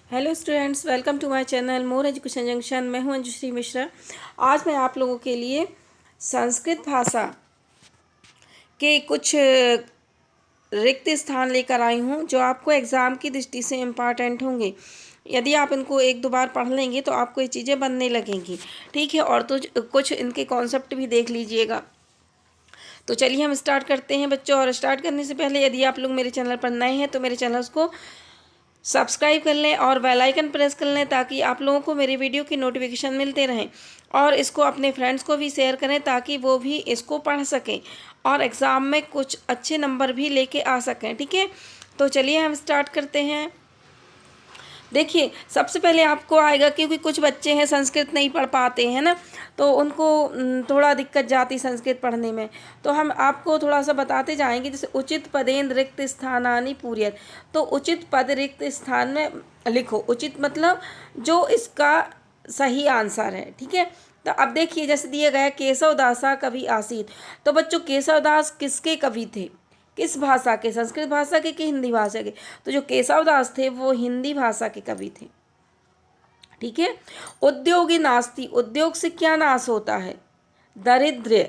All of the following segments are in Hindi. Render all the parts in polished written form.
Hello students, welcome to my channel more education junction. मैं हूं अंजुश्री मिश्रा। आज मैं आप लोगों के लिए संस्कृत भाषा के कुछ रिक्त स्थान लेकर आई हूं जो आपको एग्ज़ाम की दृष्टि से इम्पॉर्टेंट होंगे। यदि आप इनको एक दो बार पढ़ लेंगे तो आपको ये चीज़ें बनने लगेंगी। ठीक है, और तो कुछ इनके कॉन्सेप्ट भी देख लीजिएगा। तो चलिए हम स्टार्ट करते हैं बच्चों। और स्टार्ट करने से पहले यदि आप लोग मेरे चैनल पर नए हैं तो मेरे चैनल को सब्सक्राइब कर लें और बेल आइकन प्रेस कर लें ताकि आप लोगों को मेरी वीडियो की नोटिफिकेशन मिलते रहें। और इसको अपने फ्रेंड्स को भी शेयर करें ताकि वो भी इसको पढ़ सकें और एग्ज़ाम में कुछ अच्छे नंबर भी लेके आ सकें। ठीक है, तो चलिए हम स्टार्ट करते हैं। देखिए, सबसे पहले आपको आएगा, क्योंकि कुछ बच्चे हैं संस्कृत नहीं पढ़ पाते हैं ना, तो उनको थोड़ा दिक्कत जाती संस्कृत पढ़ने में। तो हम आपको थोड़ा सा बताते जाएंगे। जैसे उचित पदेन रिक्त स्थानानि पूर्यत, तो उचित पद रिक्त स्थान में लिखो। उचित मतलब जो इसका सही आंसर है। ठीक है, तो अब देखिए जैसे दिया गया केशव दासा कवि आसीत। तो बच्चों केशव दास किसके कवि थे, किस भाषा के, संस्कृत भाषा के कि हिंदी भाषा के? तो जो केशव दास थे वो हिंदी भाषा के कवि थे। ठीक है, उद्योगी नास्ति, उद्योग से क्या नाश होता है? दरिद्र।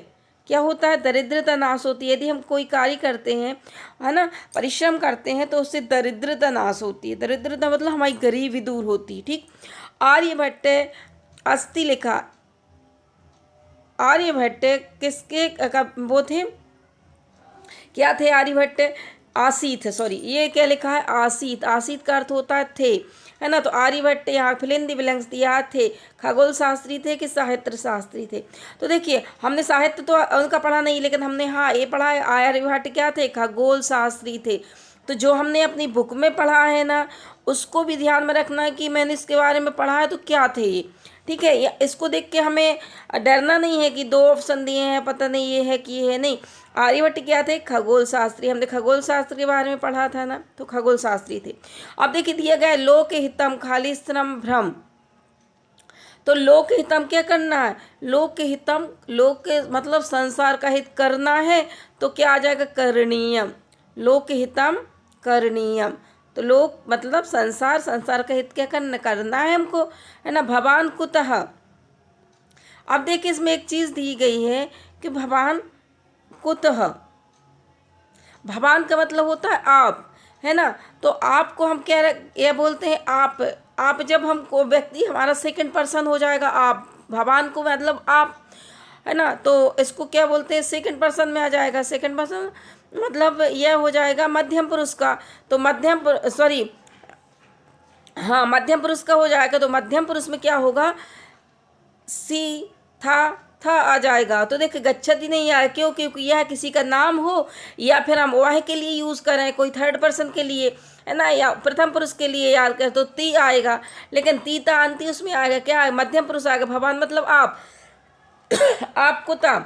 क्या होता है? दरिद्रता नाश होती है। यदि हम कोई कार्य करते हैं, है ना, परिश्रम करते हैं, तो उससे दरिद्रता नाश होती है। दरिद्रता मतलब हमारी गरीबी दूर होती है। ठीक, आर्यभट्ट अस्थि लिखा। आर्यभट्ट किसके वो थे, क्या थे आर्यभट्ट? आसीत, सॉरी, ये क्या लिखा है? आसीत। आसीत का अर्थ होता है थे, है ना। तो आर्यभट्ट यहाँ फिल इन द ब्लैंक्स दिया थे। खगोल शास्त्री थे कि साहित्य शास्त्री थे? तो देखिए हमने साहित्य तो उनका पढ़ा नहीं, लेकिन हमने हाँ ये पढ़ा है, आर्यभट्ट क्या थे? खगोल शास्त्री थे। तो जो हमने अपनी बुक में पढ़ा है ना, उसको भी ध्यान में रखना है कि मैंने इसके बारे में पढ़ा है तो क्या थे ये। ठीक है, इसको देख के हमें डरना नहीं है कि दो ऑप्शन दिए हैं, पता नहीं ये है कि ये है, नहीं। आर्यभट्ट क्या थे? खगोल शास्त्री। हमने खगोल शास्त्र के बारे में पढ़ा था ना, तो खगोल शास्त्री थे। अब देखिए दिया गया लोक हितम खाली श्रम भ्रम। तो लोक हितम क्या करना है? लोक हितम, लोक के मतलब संसार का हित करना है, तो क्या आ जाएगा? करणीयम। लोक हितम करणीयम, तो लोक मतलब संसार, संसार का हित क्या करना है हमको, है ना। भवान कुतः। अब देखिए इसमें एक चीज़ दी गई है कि भवान कुतः। भवान का मतलब होता है आप, है ना। तो आपको हम क्या ये बोलते हैं? आप जब हमको व्यक्ति हमारा सेकंड पर्सन हो जाएगा आप, भगवान को मतलब आप, है ना, तो इसको क्या बोलते हैं? सेकंड पर्सन में आ जाएगा। सेकंड पर्सन मतलब यह हो जाएगा मध्यम पुरुष का। तो मध्यम सॉरी, हाँ मध्यम पुरुष का हो जाएगा। तो मध्यम पुरुष में क्या होगा? सी था आ जाएगा। तो देखिए गच्छति नहीं आया, क्यों? क्योंकि यह किसी का नाम हो, या फिर हम वह के लिए यूज़ करें, कोई थर्ड पर्सन के लिए, है ना, या प्रथम पुरुष के लिए याद करें तो ती आएगा। लेकिन तीता अंति उसमें आएगा, क्या आएगा? मध्यम पुरुष आएगा। भगवान मतलब आप। आप कुता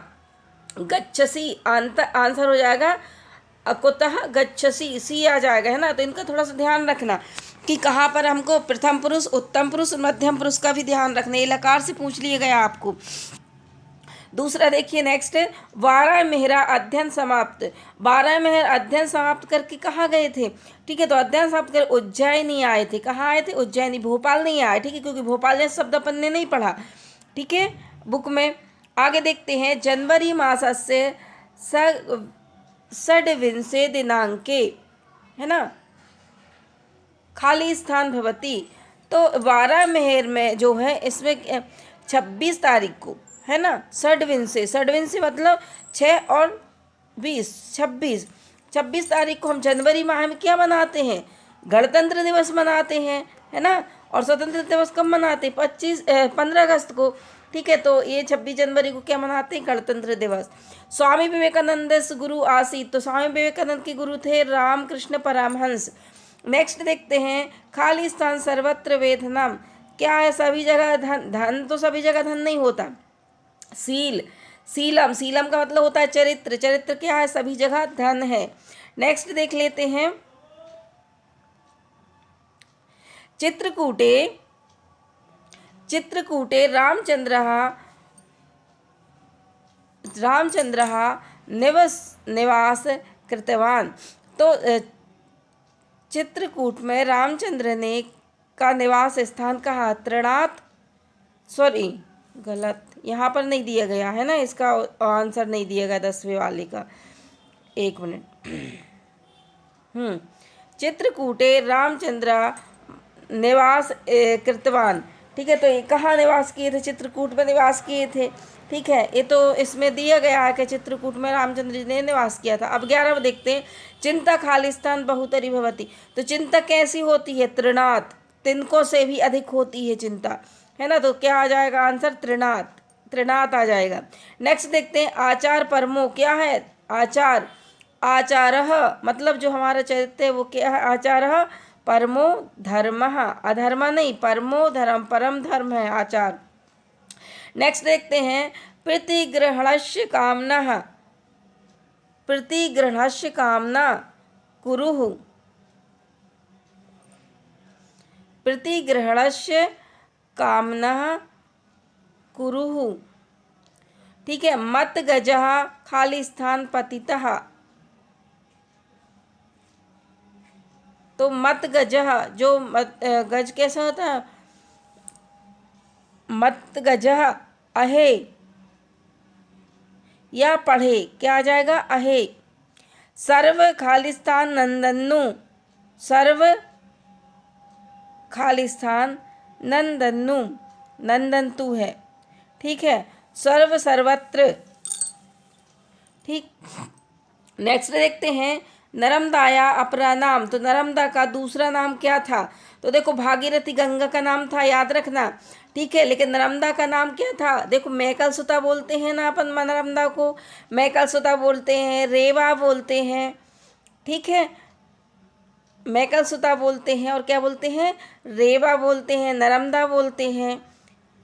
गच्छसी आंसर हो जाएगा कुतः गच्छसी, सी आ जाएगा, है ना। तो इनका थोड़ा सा ध्यान रखना कि कहाँ पर हमको प्रथम पुरुष, उत्तम पुरुष, मध्यम पुरुष का भी ध्यान रखना। ये लकार से पूछ लिया गया आपको। दूसरा देखिए नेक्स्ट, 12 मेहरा अध्ययन समाप्त। 12 मेहर अध्ययन समाप्त करके कहाँ गए थे? ठीक है, तो अध्ययन समाप्त कर उज्जैनी आए थे। कहाँ आए थे? उज्जैनी। भोपाल नहीं आए, ठीक है, क्योंकि भोपाल जैसे शब्द अपन ने नहीं पढ़ा, ठीक है, बुक में। आगे देखते हैं, जनवरी मासस्य षड्विंशे दिनांके, है ना, खाली स्थान भवती। तो 12 मेहर में जो है इसमें 26 तारीख को, है ना, षड्विंशे, षड्विंशे मतलब 6 और 20, 26। 26 तारीख को हम जनवरी माह में क्या मनाते हैं? गणतंत्र दिवस मनाते हैं, है ना। और स्वतंत्र दिवस कब मनाते हैं? 15 अगस्त को। ठीक है, तो ये 26 जनवरी को क्या मनाते हैं? गणतंत्र दिवस। स्वामी विवेकानंद गुरु आसीत। तो स्वामी विवेकानंद के गुरु थे रामकृष्ण परमहंस। नेक्स्ट देखते हैं, खाली स्थान सर्वत्र वेधनम। क्या है? सभी जगह धन। धन तो सभी जगह धन नहीं होता। सील, सीलम, सीलम का मतलब होता है चरित्र। चरित्र क्या है? सभी जगह धन है। नेक्स्ट देख लेते हैं, चित्रकूटे, चित्रकूटे रामचंद्र निवास कृतवान। तो चित्रकूट में रामचंद्र ने का निवास स्थान कहा? तृणात, सॉरी गलत, यहाँ पर नहीं दिया गया है ना, इसका आंसर नहीं दिया गया 10वें वाले का। एक मिनट। चित्रकूटे रामचंद्र निवास कृतवान। ठीक है, तो ये कहाँ निवास किए थे? चित्रकूट में निवास किए थे। ठीक है, ये तो इसमें दिया गया है कि चित्रकूट में रामचंद्र जी ने निवास किया था। अब 11 देखते हैं। चिंता खालिस्तान बहुतरी भवती। तो चिंता कैसी होती है? तृणात, तिनकों से भी अधिक होती है चिंता, है ना। तो क्या आ जाएगा आंसर? तृणात, तृणात आ जाएगा। नेक्स्ट देखते हैं। आचार परमो क्या है? आचार, आचारः मतलब जो हमारा चरित्र है वो क्या है? आचारः परमो धर्मः, अधर्म नहीं, परमो धर्म, परम धर्म है आचार। नेक्स्ट देखते हैं। प्रतिग्रहणस्य कामना, प्रतिग्रहणस्य कामना कुरुः, प्रतिग्रहणस्य कामना कुरुः। ठीक है, मत गजः खाली स्थान पतितः। तो मत गजः, जो गज कैसा होता है? मत गजः अहे, या पढ़े, क्या आ जाएगा? अहे। सर्व खालिस्तान नंदनु, सर्व खालिस्तान नंदनु, नंदनतु है। ठीक है, सर्व सर्वत्र। ठीक, नेक्स्ट देखते हैं। नर्मदाया अपरा नाम। तो नर्मदा का दूसरा नाम क्या था? तो देखो, भागीरथी गंगा का नाम था, याद रखना। ठीक है, लेकिन नर्मदा का नाम क्या था? देखो, मैकल सुता बोलते हैं ना अपन नर्मदा को, मैकल सुता बोलते हैं, रेवा बोलते हैं। ठीक है, मैकल सुता बोलते हैं और क्या बोलते हैं? रेवा बोलते हैं, नर्मदा बोलते हैं।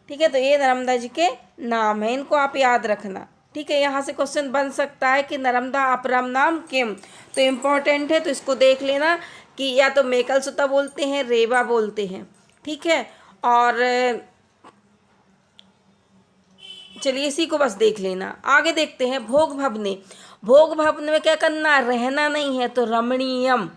ठीक है, तो ये नर्मदा जी के नाम है, इनको आप याद रखना। ठीक है, यहाँ से क्वेश्चन बन सकता है कि नर्मदा अपरम नाम किम, तो इम्पोर्टेंट है, तो इसको देख लेना कि या तो मैकल सुता बोलते हैं, रेवा बोलते हैं। ठीक है, और चलिए इसी को बस देख लेना। आगे देखते हैं। भोग भवने, भोग भवन में क्या करना? रहना नहीं है, तो रमणीयम,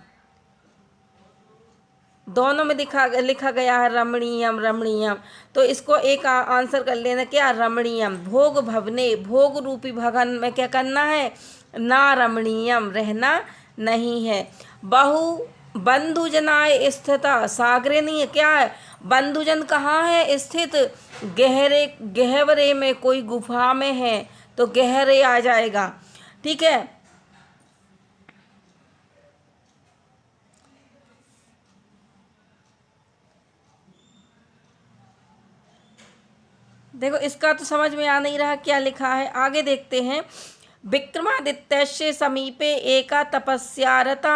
दोनों में लिखा गया है रमणीयम, रमणीयम। तो इसको एक आंसर कर लेना, क्या? रमणीयम। भोग भवने, भोग रूपी भवन में क्या करना है? ना रमणीयम, रहना नहीं है। बहु बंधुजनाय स्थिता, सागरे नहीं है, क्या है? बंधुजन कहाँ है स्थित? गहरे, गहवरे में, कोई गुफा में है, तो गहरे आ जाएगा। ठीक है, देखो इसका तो समझ में आ नहीं रहा क्या लिखा है। आगे देखते हैं। विक्रमादित्यस्य समीपे एका तपस्यारता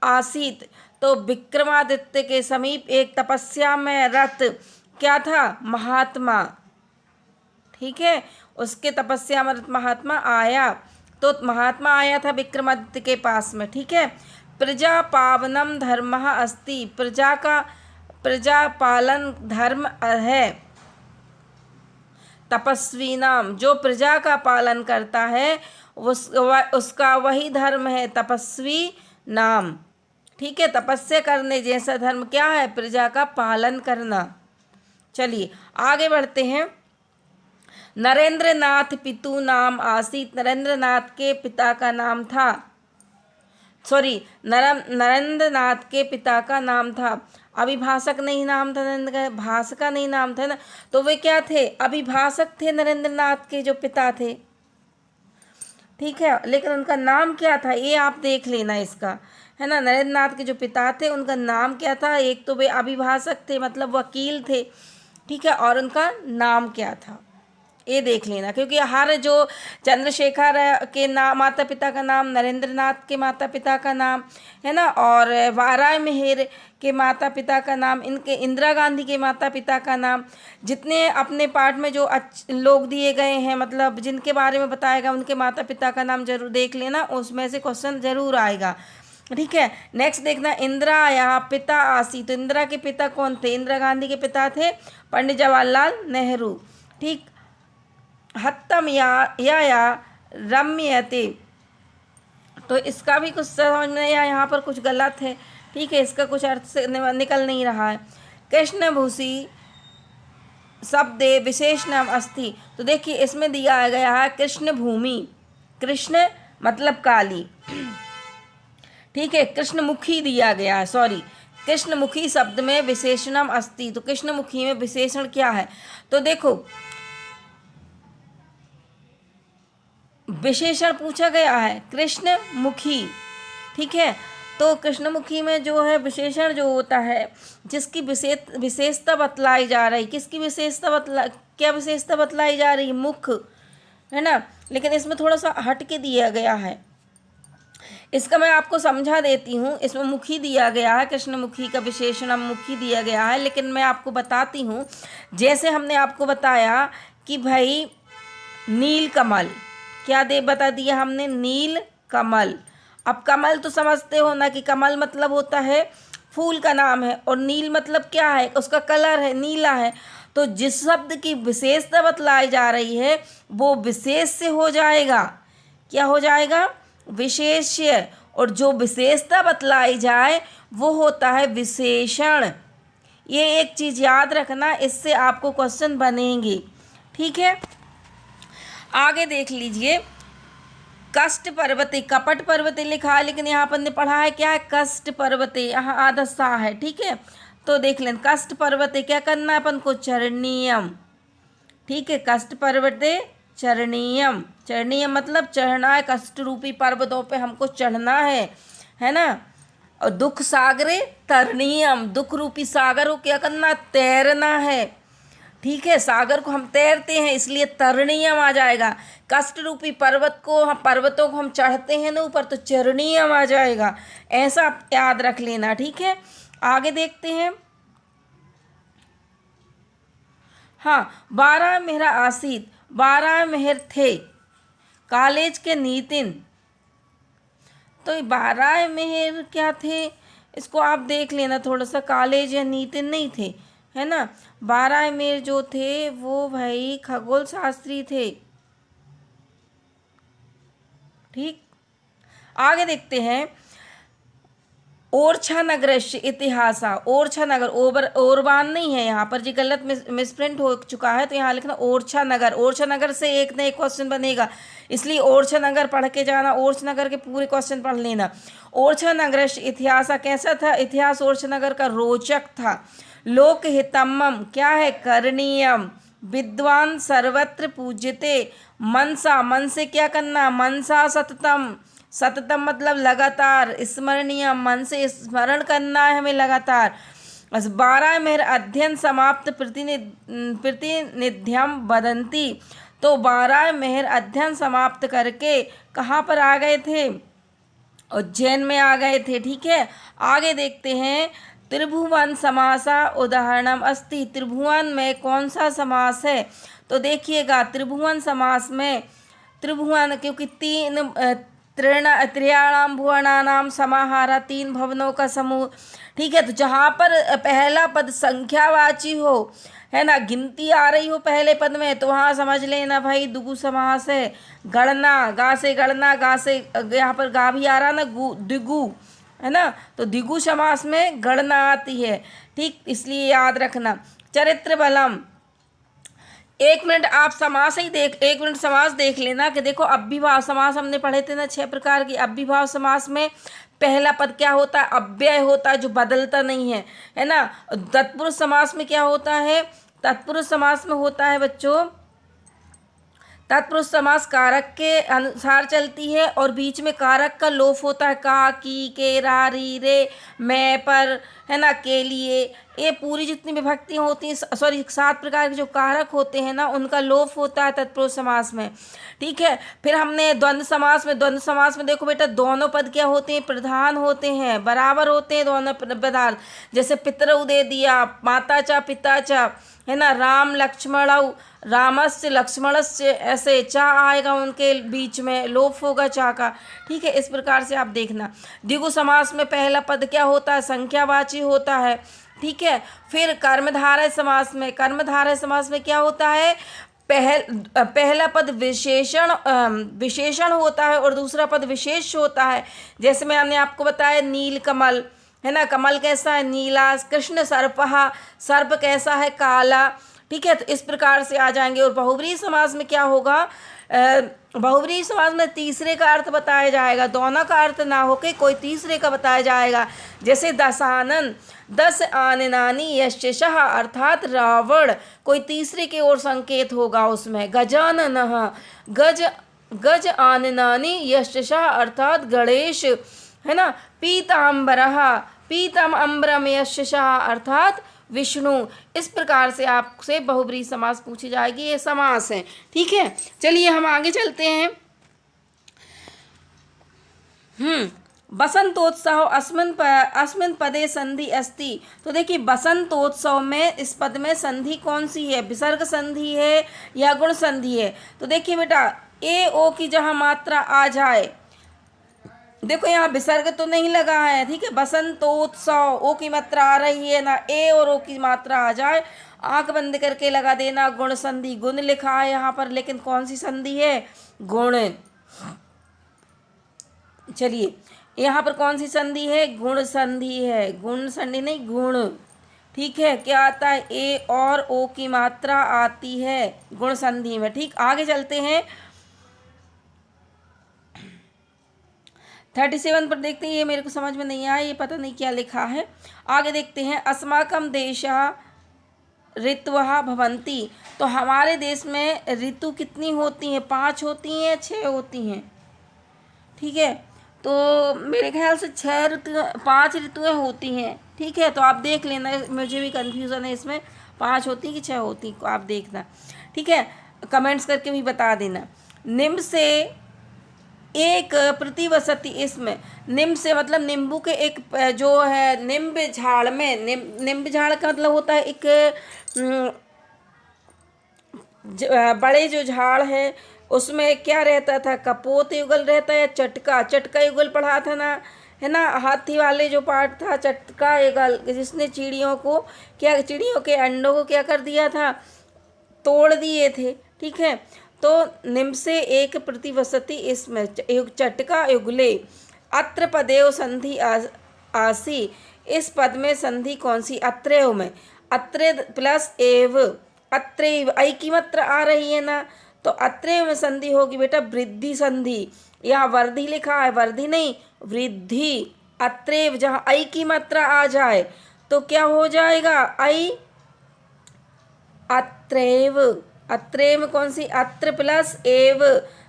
आसीत। तो विक्रमादित्य के समीप एक तपस्या में रत क्या था? महात्मा। ठीक है, उसके तपस्या में रत महात्मा आया। तो महात्मा आया था विक्रमादित्य के पास में। ठीक है, प्रजा पावनम धर्म अस्ति, प्रजा का, प्रजा पालन धर्म है। तपस्वी नाम, जो प्रजा का पालन करता है उसका वही धर्म है, तपस्वी नाम। ठीक है, तपस्या करने जैसा धर्म क्या है? प्रजा का पालन करना। चलिए आगे बढ़ते हैं। नरेंद्र नाथ पितु नाम आसीत। नरेंद्र नाथ के पिता का नाम था, सॉरी, नरेंद्र नाथ के पिता का नाम था, अभिभाषक नहीं नाम था नरेंद्र का, भाषका नहीं नाम था ना, तो वे क्या थे? अभिभाषक थे नरेंद्र नाथ के जो पिता थे। ठीक है, लेकिन उनका नाम क्या था ये आप देख लेना इसका, है ना। नरेंद्र नाथ के जो पिता थे उनका नाम क्या था? एक तो वे अभिभाषक थे, मतलब वकील थे। ठीक है, और उनका नाम क्या था ये देख लेना, क्योंकि हर जो चंद्रशेखर के नाम, माता पिता का नाम, नरेंद्र नाथ के माता पिता का नाम, है ना, और वाराय मेहर के माता पिता का नाम, इनके इंदिरा गांधी के माता पिता का नाम, जितने अपने पाठ में जो लोग दिए गए हैं, मतलब जिनके बारे में बताएगा उनके माता पिता का नाम जरूर देख लेना, उसमें से क्वेश्चन जरूर आएगा। ठीक है, नेक्स्ट देखना। इंदिरा या पिता आसी। तो इंदिरा के पिता कौन थे? इंदिरा गांधी के पिता थे पंडित जवाहरलाल नेहरू। ठीक, हत्तम या रम्यते। तो इसका भी कुछ समझ में या यहाँ पर कुछ गलत है। ठीक है, इसका कुछ अर्थ से निकल नहीं रहा है। कृष्णभूषि शब्दे विशेषणम अस्ति। तो देखिए इसमें दिया गया है कृष्ण भूमि, कृष्ण मतलब काली, ठीक है, कृष्णमुखी दिया गया है, सॉरी, कृष्णमुखी शब्द में विशेषणम अस्ति। तो कृष्णमुखी में विशेषण क्या है, तो देखो विशेषण पूछा गया है कृष्णमुखी, ठीक है। तो कृष्णमुखी में जो है विशेषण जो होता है, जिसकी विशेषता बतलाई जा रही, किसकी विशेषता क्या विशेषता बतलाई जा रही, मुख, है ना। लेकिन इसमें थोड़ा सा हट के दिया गया है, इसका मैं आपको समझा देती हूँ। इसमें मुखी दिया गया है, कृष्णमुखी का विशेषण मुखी दिया गया है, लेकिन मैं आपको बताती हूँ। जैसे हमने आपको बताया कि भाई नील कमल, क्या दे बता दिया हमने, नील कमल। अब कमल तो समझते हो ना कि कमल मतलब होता है फूल का नाम है, और नील मतलब क्या है, उसका कलर है, नीला है। तो जिस शब्द की विशेषता बतलाई जा रही है वो विशेष से हो जाएगा, क्या हो जाएगा, विशेष्य, और जो विशेषता बतलाई जाए वो होता है विशेषण। ये एक चीज़ याद रखना, इससे आपको क्वेश्चन बनेंगे, ठीक है। आगे देख लीजिए, कष्ट पर्वते, कपट पर्वते लिखा है, लेकिन यहाँ पर ने पढ़ा है क्या है, कष्ट पर्वते, यहाँ आधा सा है, ठीक है। तो देख लें, कष्ट पर्वते क्या करना है अपन को, चरणीयम, ठीक है, कष्ट पर्वते चरणीयम, चरणीयम मतलब चढ़ना है, कष्ट रूपी पर्वतों पे हमको चढ़ना है ना। और दुख सागरे तरणीयम, दुख रूपी सागर को क्या करना, तैरना है, ठीक है, सागर को हम तैरते हैं इसलिए तरणीयम आ जाएगा। कष्ट रूपी पर्वत को हम, पर्वतों को हम चढ़ते हैं ना ऊपर, तो चरणीयम आ जाएगा, ऐसा याद रख लेना, ठीक है। आगे देखते हैं, हाँ, 12 मेहरा आसित, 12 मेहर थे कॉलेज के नितिन। तो 12 मेहर क्या थे, इसको आप देख लेना थोड़ा सा, कॉलेज या नितिन नहीं थे, है ना। 12 मेहर जो थे वो भाई खगोल शास्त्री थे, ठीक। आगे देखते हैं, ओरछा नगरस्य इतिहासा, ओरछा नगर, ओरबान नहीं है यहाँ पर, जी गलत मिसप्रिंट हो चुका है, तो यहाँ लिखना ओरछा नगर। ओरछा नगर से एक न एक क्वेश्चन बनेगा, इसलिए ओरछा नगर पढ़ के जाना, ओरछा नगर के पूरे क्वेश्चन पढ़ लेना। ओरछा नगरस्य इतिहासा कैसा था, इतिहास ओरछा नगर का रोचक था। लोकहितम्मम क्या है, करणीयम। विद्वान सर्वत्र पूज्यते, मनसा, मन से क्या करना, मनसा सततम, सततम मतलब लगातार, स्मरणीय, मन से स्मरण करना है हमें लगातार। बस 12 मेहर अध्ययन समाप्त प्रतिनिध्यम बदंती। तो 12 मेहर अध्ययन समाप्त करके कहाँ पर आ गए थे, उज्जैन में आ गए थे, ठीक है। आगे देखते हैं, त्रिभुवन समासा उदाहरणम अस्ति, त्रिभुवन में कौन सा समास है, तो देखिएगा त्रिभुवन समास में, त्रिभुवन क्योंकि त्रयाणाम भुवनानाम समाहारा, 3 भवनों का समूह, ठीक है। तो जहाँ पर पहला पद संख्यावाची हो, है ना, गिनती आ रही हो पहले पद में, तो वहाँ समझ लेना भाई द्विगु समास है। गणना, गा से गणना, गा से यहाँ पर गा भी आ रहा ना, द्विगु, है ना, तो द्विगु समास में गणना आती है, ठीक, इसलिए याद रखना। चरित्र बलम, 1 मिनट आप समास ही देख, 1 मिनट समास देख लेना कि देखो अव्ययभाव समास हमने पढ़े थे ना 6 प्रकार की। अव्ययभाव समास में पहला पद क्या होता है, अव्यय होता है, जो बदलता नहीं है ना। तत्पुरुष समास में क्या होता है, तत्पुरुष समास में होता है बच्चों, तत्पुरुष समास कारक के अनुसार चलती है और बीच में कारक का लोप होता है, का, की, के, रा, री, रे, मैं, पर, है ना, के लिए, ये पूरी जितनी विभक्तियाँ होती हैं, सॉरी 7 प्रकार के जो कारक होते हैं ना, उनका लोप होता है तत्पुरुष समास में, ठीक है। फिर हमने द्वंद्व समास में, द्वंद्व समास में देखो बेटा दोनों पद क्या होते हैं, प्रधान होते हैं, बराबर होते हैं दोनों पदार्थ। जैसे पितरऊ दे दिया, माता चा पिता चा, है ना, राम लक्ष्मणऊ, रामस्य लक्ष्मणस्य, ऐसे चा आएगा उनके बीच में, लोप होगा चा का, ठीक है। इस प्रकार से आप देखना। द्विगु समास में पहला पद क्या होता है, संख्यावाची होता है, ठीक है। फिर कर्मधारय समास में, कर्मधारय समास में क्या होता है, पहला पद विशेषण होता है और दूसरा पद विशेष होता है। जैसे मैंने आपको बताया नील कमल, है ना। कमल कैसा है, नीला। कृष्ण सर्पः, सर्प कैसा है, काला। ठीक है, तो इस प्रकार से आ जाएंगे। और बहुब्रीहि समास में क्या होगा, बहुब्रीहि समास में तीसरे का अर्थ बताया जाएगा, दोनों का अर्थ ना होके कोई तीसरे का बताया जाएगा। जैसे दशानन, दस आननानी यशः, अर्थात रावण, कोई तीसरे की ओर संकेत होगा उसमें। गजाननः, गज आननानी यशः, अर्थात गणेश, है ना। पीताम्बरः, पीतम अम्बरम यशः, अर्थात विष्णु। इस प्रकार से आपसे बहुब्रीहि समास पूछी जाएगी, ये समास है। ठीक है, चलिए हम आगे चलते हैं। बसंतोत्सव अस्मिन् पदे संधि अस्ति। तो देखिए बसंतोत्सव में इस पद में संधि कौन सी है, विसर्ग संधि है या गुण संधि है। तो देखिए बेटा, ए ओ की जहाँ मात्रा आ जाए, देखो यहाँ विसर्ग तो नहीं लगा है, ठीक है। बसंतोत्सव, ओ की मात्रा आ रही है ना, ए और ओ की मात्रा आ जाए, आंख बंद करके लगा देना गुण संधि। गुण लिखा है यहाँ पर, लेकिन कौन सी संधि है, गुण। चलिए यहाँ पर कौन सी संधि है, गुण संधि है, गुण संधि नहीं, गुण। ठीक है, क्या आता है, ए और ओ की मात्रा आती है गुण संधि में। ठीक, आगे चलते हैं। 37 पर देखते हैं, ये मेरे को समझ में नहीं आया, ये पता नहीं क्या लिखा है। आगे देखते हैं। अस्माकं देशः ऋतवः भवन्ति। तो हमारे देश में ऋतु कितनी होती हैं, 5 होती हैं, 6 होती हैं। ठीक है, तो मेरे ख्याल से 6 ऋतु, 5 ऋतुएँ होती हैं। ठीक है, तो आप देख लेना, मुझे भी कन्फ्यूज़न है इसमें, 5 होती कि 6 होती, आप देखना। ठीक है, कमेंट्स करके भी बता देना। निम्न से एक प्रतिवसति, इसमें निम्ब से मतलब नींबू के एक जो है निम्ब झाड़ में, निम्ब झाड़ का मतलब होता है एक बड़े जो झाड़ है उसमें क्या रहता था, कपोत युगल रहता है या चटका, चटका युगल पढ़ा था ना, है ना। हाथी वाले जो पार्ट था चटका युगल, जिसने चिड़ियों को क्या, चिड़ियों के अंडों को क्या कर दिया था, तोड़ दिए थे। ठीक है, तो निम्न से एक प्रतिवसति, इसमें चटका युगले। अत्र पदेव संधि आसी। इस पद में संधि कौन सी, अत्रेव में। अत्रे प्लस एव, अत्रेव, आई की मात्रा आ रही है ना, तो अत्रेव में संधि होगी बेटा वृद्धि संधि। यहाँ वर्धि लिखा है, वर्धि नहीं वृद्धि। अत्रेव, जहाँ आई की मात्रा आ जाए तो क्या हो जाएगा, आई अत्रेव। अत्रेव में कौन सी, अत्र प्लस एव,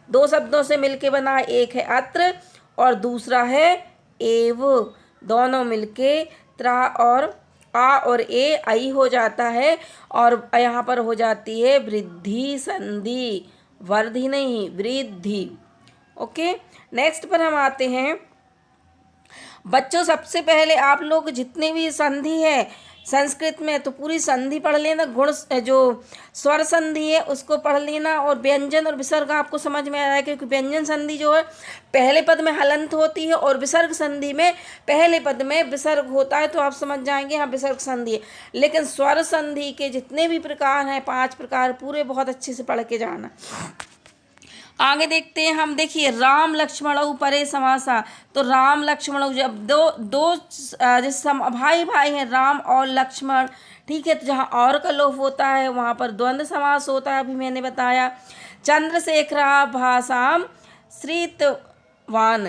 2 शब्दों से मिलके बना, एक है अत्र और दूसरा है एव, दोनों मिलके त्रा और आ और ए आई हो जाता है, और यहाँ पर हो जाती है वृद्धि संधि, वर्धि नहीं वृद्धि। ओके, नेक्स्ट पर हम आते हैं। बच्चों सबसे पहले आप लोग जितने भी संधि है संस्कृत में, तो पूरी संधि पढ़ लेना। गुण जो स्वर संधि है उसको पढ़ लेना, और व्यंजन और विसर्ग आपको समझ में आया, क्योंकि व्यंजन संधि जो है पहले पद में हलंत होती है और विसर्ग संधि में पहले पद में विसर्ग होता है, तो आप समझ जाएंगे हाँ विसर्ग संधि है। लेकिन स्वर संधि के जितने भी प्रकार हैं, 5 प्रकार, पूरे बहुत अच्छे से पढ़ के जाना। आगे देखते हैं हम। देखिए राम लक्ष्मणौ परे समासा। तो राम लक्ष्मणौ, जब दो जैसे भाई भाई हैं राम और लक्ष्मण, ठीक है, तो जहाँ और का लोप होता है वहाँ पर द्वंद्व समास होता है, अभी मैंने बताया। चंद्रशेखरा भाषाम श्रीतवान,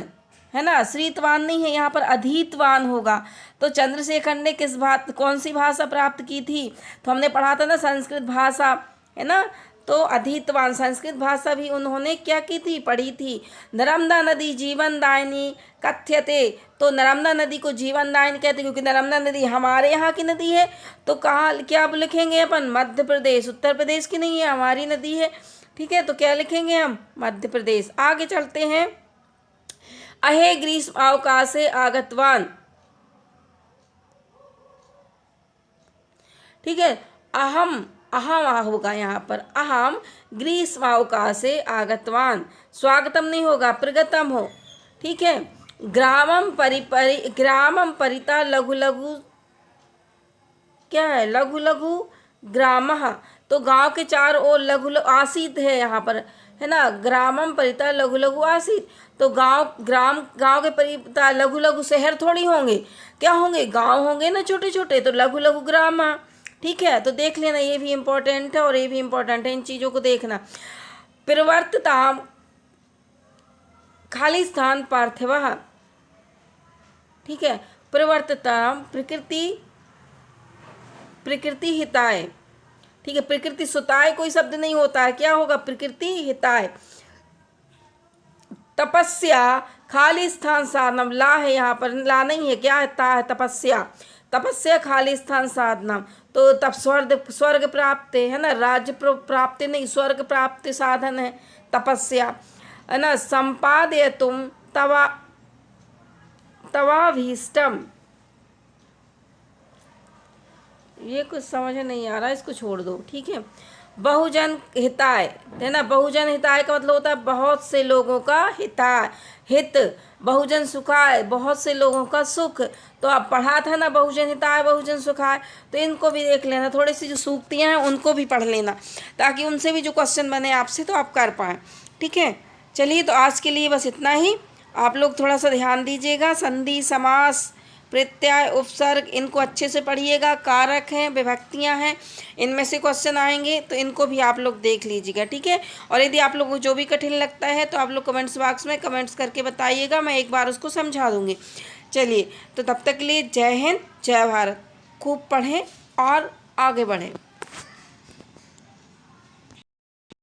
है ना, श्रीतवान नहीं है, यहाँ पर अधीतवान होगा। तो चंद्रशेखर ने कौन सी भाषा प्राप्त की थी, तो हमने पढ़ा था ना संस्कृत भाषा, है ना। तो अधीतवान संस्कृत भाषा भी उन्होंने क्या की थी, पढ़ी थी। नर्मदा नदी जीवनदायिनी कथ्यते। तो नर्मदा नदी को जीवनदायिनी कहते, क्योंकि नर्मदा नदी हमारे यहाँ की नदी है। तो कहाँ क्या लिखेंगे अपन, मध्य प्रदेश, उत्तर प्रदेश की नहीं है, हमारी नदी है। ठीक है, तो क्या लिखेंगे हम, मध्य प्रदेश। आगे चलते हैं। अहे ग्रीष्म अवकाशे आगतवान। ठीक है, अहम होगा यहाँ पर, अहम ग्रीष्मावकाशे आगतवान, स्वागतम नहीं होगा, प्रगतम हो। ठीक है, ग्रामम परिता लघु लघु, क्या है, लघु लघु ग्रामः। तो गांव के चारों ओर लघु आसीत है यहाँ पर, है ना, ग्रामम परितः लघु लघु आसीत, तो गांव के परितः लघु लघु शहर थोड़ी होंगे, क्या होंगे, गांव होंगे ना छोटे छोटे, तो लघु लघु ग्राम। ठीक है, तो देख लेना, ये भी इम्पोर्टेंट है और ये भी इम्पोर्टेंट है, इन चीज़ों को देखना। प्रवर्तताम खाली स्थान पार्थिव, ठीक है, प्रवर्तताम प्रकृति हिताय, ठीक है, प्रकृति सुताय कोई शब्द नहीं होता है, क्या होगा, प्रकृति हिताय। तपस्या खाली स्थान साधनम, ला है यहाँ पर, ला नहीं है, क्या है, ता है, तपस्या, तपस्या खाली स्थान साधनम, तो तब स्वर्ग प्राप्ति है ना, राज्य प्राप्ति नहीं, स्वर्ग प्राप्ति साधन है तपस्या, है ना। संपादय तुम तवाभीष्टम, ये कुछ समझ नहीं आ रहा, इसको छोड़ दो, ठीक है। बहुजन हिताय, है ना, बहुजन हिताय का मतलब होता है बहुत से लोगों का हिताय, हित, बहुजन सुखाय, बहुत से लोगों का सुख, तो आप पढ़ा था ना बहुजन हिताय बहुजन सुखाय, तो इनको भी देख लेना, थोड़ी सी जो सूक्तियाँ हैं उनको भी पढ़ लेना, ताकि उनसे भी जो क्वेश्चन बने आपसे तो आप कर पाएँ, ठीक है। चलिए, तो आज के लिए बस इतना ही, आप लोग थोड़ा सा ध्यान दीजिएगा, संधि, समास, प्रत्यय, उपसर्ग, इनको अच्छे से पढ़िएगा, कारक हैं, विभक्तियां हैं, इनमें से क्वेश्चन आएंगे, तो इनको भी आप लोग देख लीजिएगा, ठीक है। और यदि आप लोगों को जो भी कठिन लगता है तो आप लोग कमेंट्स बॉक्स में कमेंट्स करके बताइएगा, मैं एक बार उसको समझा दूँगी। चलिए, तो तब तक के लिए जय हिंद, जय भारत, खूब पढ़ें और आगे बढ़ें।